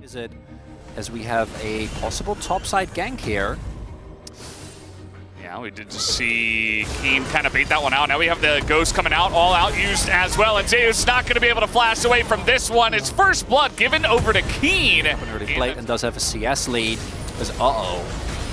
Is it as we have a possible topside gank here? Yeah, we did just see Keen kind of bait that one out. Now we have the Ghost coming out, all out used as well. And Zeus not going to be able to flash away from this one. It's first blood given over to Keen. An early plate and does have a CS lead.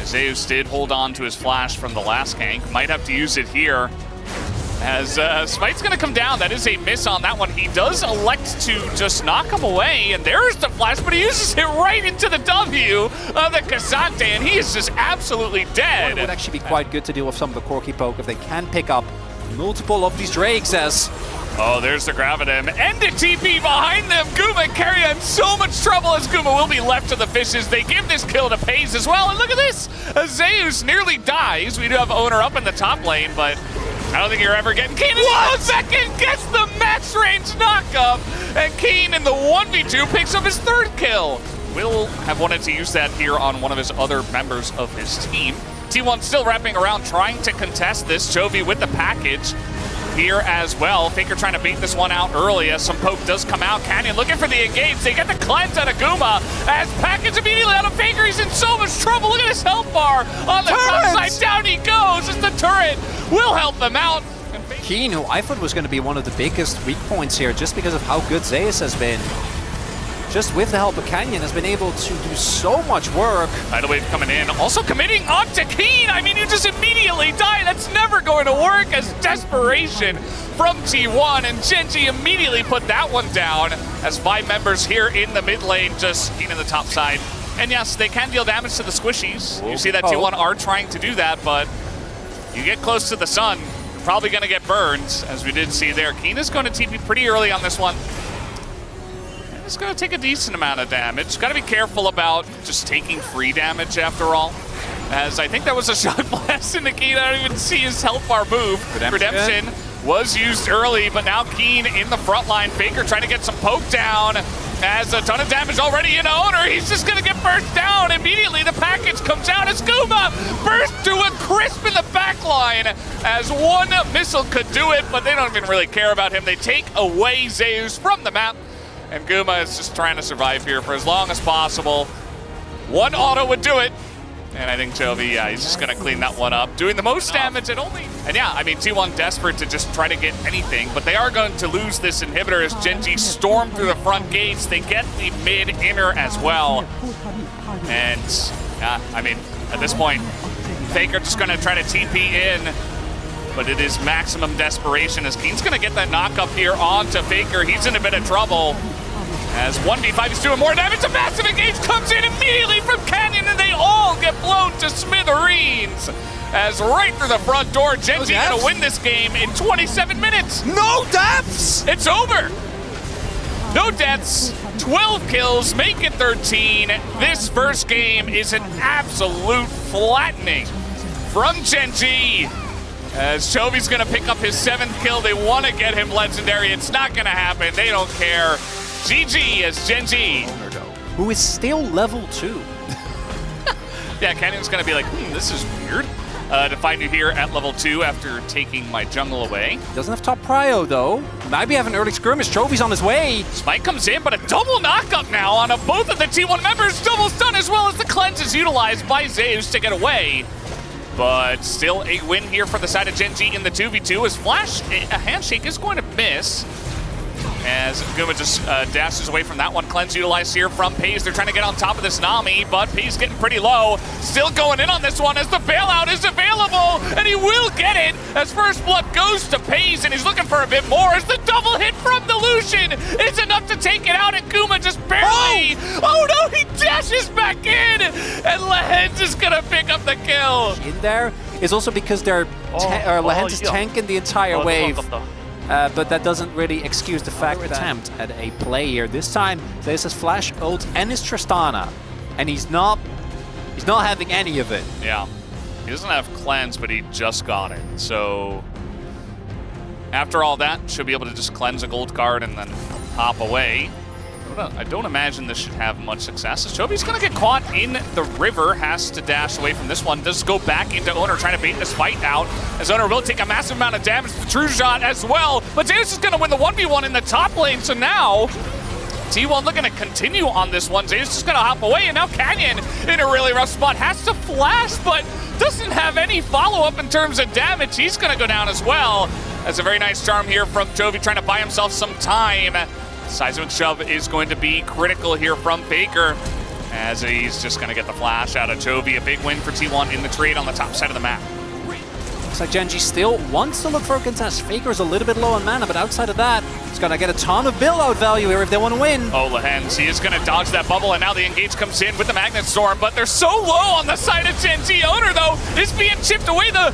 Zeus did hold on to his flash from the last gank. Might have to use it here. As Smite's going to come down. That is a miss on that one. He does elect to just knock him away, and there's the flash, but he uses it right into the W of the Cassante, and he is just absolutely dead. It would actually be quite good to deal with some of the Corki poke if they can pick up multiple of these Drakes as... Oh, there's the grab at him. And the TP behind them. Guma and Carry in so much trouble as Guma will be left to the fishes. They give this kill to Paze as well, and look at this! Zeus nearly dies. We do have Owner up in the top lane, but I don't think you're ever getting Keen. He goes back and gets the max range knockup. And Keen in the 1v2 picks up his third kill. Will have wanted to use that here on one of his other members of his team. T1 still wrapping around, trying to contest this. Chovy with the package here as well. Faker trying to beat this one out early as some poke does come out. Canyon looking for the engage. They get the cleanse out of Guma as package immediately out of Faker. He's in so much trouble. Look at his health bar on the top side. Down he goes as the turret will help them out. Keen, who I thought was going to be one of the biggest weak points here just because of how good Zeus has been. Just with the help of Canyon, has been able to do so much work. Tidal wave coming in, also committing onto Keen. I mean, you just immediately die. That's never going to work as desperation from T1, and GenG immediately put that one down as 5 members here in the mid lane, just Keen in the top side. And yes, they can deal damage to the squishies. You see that T1 are trying to do that, but you get close to the sun, you're probably going to get burned, as we did see there. Keen is going to TP pretty early on this one. It's going to take a decent amount of damage. Got to be careful about just taking free damage after all. As I think that was a shot blast into Keen. I don't even see his health bar move. Redemption was used early, but now Keen in the front line. Faker trying to get some poke down. As a ton of damage already in Owner. He's just going to get burst down. Immediately the package comes out as Guma burst to a crisp in the back line. As one missile could do it, but they don't even really care about him. They take away Zeus from the map. And Guma is just trying to survive here for as long as possible. One auto would do it. And I think Chovy, yeah, he's just going to clean that one up. Doing the most damage and only... And yeah, I mean, T1 desperate to just try to get anything, but they are going to lose this inhibitor as GenG storm through the front gates. They get the mid-inner as well. And, I mean, at this point, Faker just going to try to TP in. But it is maximum desperation as Keen's going to get that knock up here onto Faker. He's in a bit of trouble. As 1v5 is doing more damage. A massive engage comes in immediately from Canyon, and they all get blown to smithereens. As right through the front door, GenG going to win this game in 27 minutes. No deaths! It's over. No deaths, 12 kills, make it 13. This first game is an absolute flattening from GenG. As Chovy's going to pick up his 7th kill. They want to get him legendary. It's not going to happen. They don't care. GG as GenG. Who is still level 2. Yeah, Canyon's going to be like, this is weird. To find you here at level 2 after taking my jungle away. Doesn't have top prio though. Maybe have an early skirmish. Chovy's on his way. Smite comes in, but a double knockup now on both of the T1 members. Double stun as well as the cleanse is utilized by Zeus to get away. But still a win here for the side of GenG in the 2v2 as Flash, a handshake is going to miss. As Guma just dashes away from that one. Cleanse utilized here from Paze. They're trying to get on top of this Nami, but Paze getting pretty low. Still going in on this one as the bailout is available, and he will get it as first blood goes to Paze, and he's looking for a bit more as the double hit from the Lucian is enough to take it out, and Guma just barely... Oh no, he dashes back in, and Lehens is going to pick up the kill. In there is also because they're Lehens is tanking the entire wave. But that doesn't really excuse the fact that attempt at a play here. This time, Zeus has flash ult and his Tristana, and he's not having any of it. Yeah, he doesn't have cleanse, but he just got it. So after all that, should be able to just cleanse a gold card and then hop away. I don't imagine this should have much success. Chovy's going to get caught in the river, has to dash away from this one. Does go back into Owner, trying to bait this fight out, as Owner will take a massive amount of damage. The true shot as well, but Zeus is going to win the 1v1 in the top lane, so now T1 looking to continue on this one. Zayus just gonna hop away, and now Canyon in a really rough spot. Has to flash, but doesn't have any follow-up in terms of damage. He's gonna go down as well. That's a very nice charm here from Jovi, trying to buy himself some time. Seismic Shove is going to be critical here from Faker, as he's just gonna get the flash out of Jovi. A big win for T1 in the trade on the top side of the map. Looks like GenG still wants to look for a contest. Faker's a little bit low on mana, but outside of that, he's gonna get a ton of build-out value here if they want to win. Oh, Lehens, he is gonna dodge that bubble, and now the engage comes in with the Magnet Storm, but they're so low on the side of GenG. Owner, though, is being chipped away. The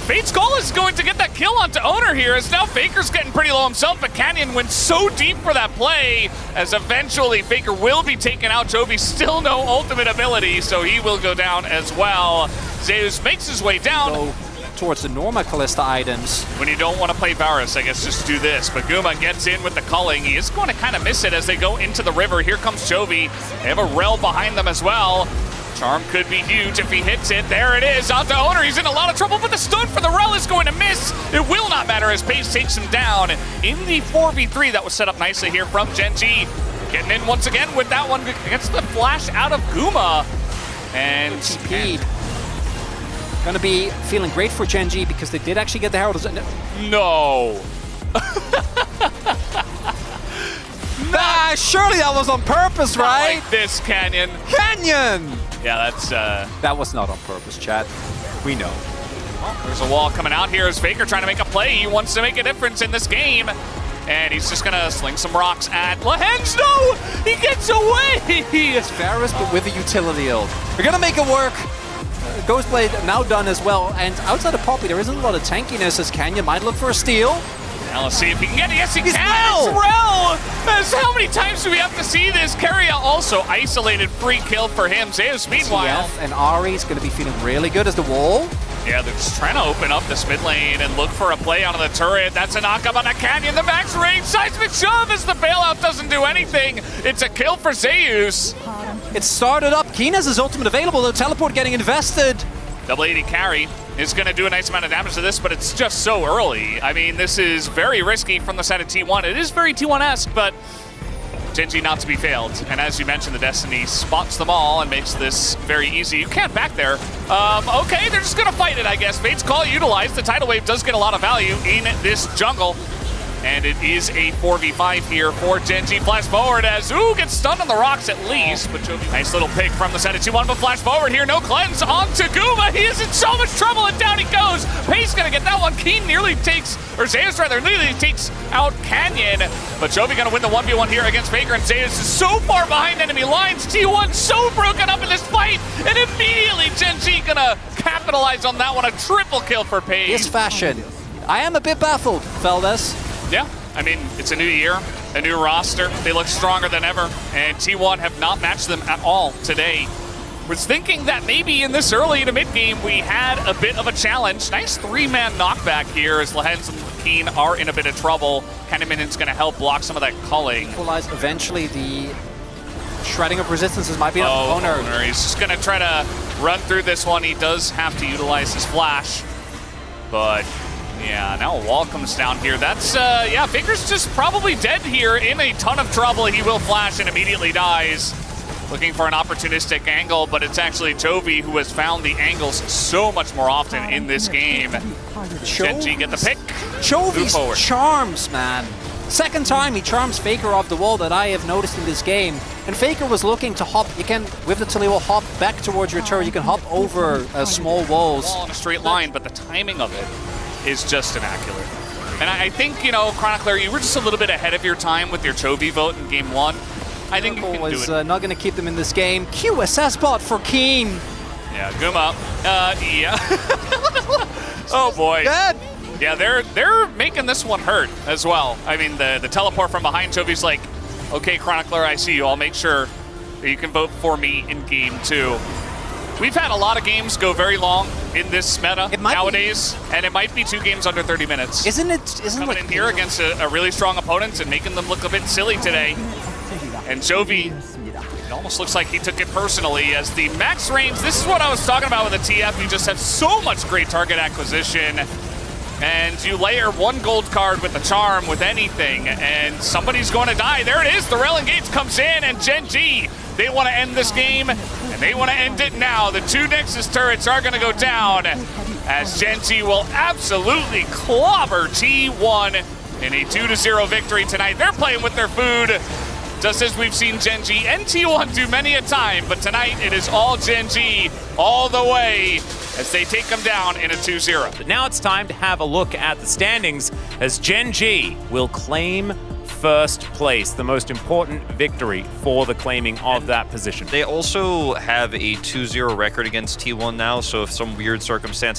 Fate's Call is going to get that kill onto Owner here, as now Faker's getting pretty low himself, but Canyon went so deep for that play, as eventually Faker will be taken out. Jovi still no ultimate ability, so he will go down as well. Zeus makes his way down. Go towards the Norma Kalista items. When you don't want to play Varus, I guess just do this. But Guma gets in with the culling. He is going to kind of miss it as they go into the river. Here comes Jovi. They have a Rel behind them as well. Charm could be huge if he hits it. There it is, onto Owner. He's in a lot of trouble, but the stun for the Rel is going to miss. It will not matter as Pace takes him down in the 4v3 that was set up nicely here from GenG. Getting in once again with that one. Gets the flash out of Guma. And TP'd. Gonna be feeling great for GenG because they did actually get the Herald. No. Nah, surely that was on purpose, right? Like this, Canyon. Canyon! Yeah, that's... That was not on purpose, chat. We know. Well, there's a wall coming out here as Faker trying to make a play. He wants to make a difference in this game. And he's just gonna sling some rocks at Lehens. No! He gets away! It's Varus, but with a utility ult. They're gonna make it work. Ghostblade now done as well, and outside of Poppy, there isn't a lot of tankiness as Canyon might look for a steal. Now let's see if he can get it. Yes, he can. Rel! It's Rel! As how many times do we have to see this? Keria also isolated, free kill for him. Zeus, meanwhile. TF and Ari is going to be feeling really good as the wall. Yeah, they're just trying to open up this mid lane and look for a play onto the turret. That's a knock-up on the Canyon. The max range. Seismic Shove as the bailout doesn't do anything. It's a kill for Zeus. It started up. Keen has his ultimate available, though. Teleport getting invested. Double 80 carry is going to do a nice amount of damage to this, but it's just so early. I mean, this is very risky from the side of T1. It is very T1-esque, but GenG not to be failed. And as you mentioned, the Destiny spots them all and makes this very easy. You can't back there. Okay, they're just going to fight it, I guess. Fate's Call utilized. The Tidal Wave does get a lot of value in this jungle. And it is a 4v5 here for GenG. Flash forward as gets stunned on the rocks at least. But Jovi, nice little pick from the side of T1, but flash forward here, no cleanse onto Guma. He is in so much trouble and down he goes. Pace gonna get that one. Keen nearly takes, or Zeus rather, nearly takes out Canyon. But Jovi gonna win the 1v1 here against Faker, and Zeus is so far behind enemy lines. T1 so broken up in this fight, and immediately GenG gonna capitalize on that one. A triple kill for Pace. This fashion. I am a bit baffled, Feldes. Yeah, I mean, it's a new year, a new roster. They look stronger than ever, and T1 have not matched them at all today. Was thinking that maybe in this early to mid-game we had a bit of a challenge. Nice three-man knockback here as Lehens and Keen are in a bit of trouble. Kenneman's going to help block some of that culling. Equalize eventually the shredding of resistances might be on Owner. He's just going to try to run through this one. He does have to utilize his flash, but... yeah, now a wall comes down here. That's, yeah, Faker's just probably dead here, in a ton of trouble. He will flash and immediately dies. Looking for an opportunistic angle, but it's actually Jovi who has found the angles so much more often in this game. GenG get the pick. Jovi's charms, man. Second time he charms Faker off the wall that I have noticed in this game. And Faker was looking to hop, you can, with the Taliyah, hop back towards your turret. You can hop over small walls. Wall in a straight line, but the timing of it is just immaculate. And I think, you know, Chronicler, you were just a little bit ahead of your time with your Chovy vote in game one. I think you can do it. Not going to keep them in this game. QSS bot for Keen. Yeah, Guma. Yeah. Oh boy. Dead. Yeah, they're making this one hurt as well. I mean, the teleport from behind Chovy's like, okay, Chronicler, I see you. I'll make sure that you can vote for me in game two. We've had a lot of games go very long in this meta nowadays, and it might be 2 games under 30 minutes. Isn't it? Coming in here against a really strong opponent and making them look a bit silly today. And Jovi, it almost looks like he took it personally as the max range. This is what I was talking about with the TF. You just have so much great target acquisition. and you layer one gold card with a charm with anything, and somebody's going to die. There it is. The Rail Engage comes in, and GenG, they want to end this game, and they want to end it now. The 2 Nexus turrets are going to go down, as GenG will absolutely clobber T1 in a 2-0 victory tonight. They're playing with their food, just as we've seen GenG and T1 do many a time, but tonight it is all GenG all the way as they take them down in a 2-0. But now it's time to have a look at the standings, as GenG will claim first place, the most important victory for the claiming of that position. They also have a 2-0 record against T1 now, so if some weird circumstance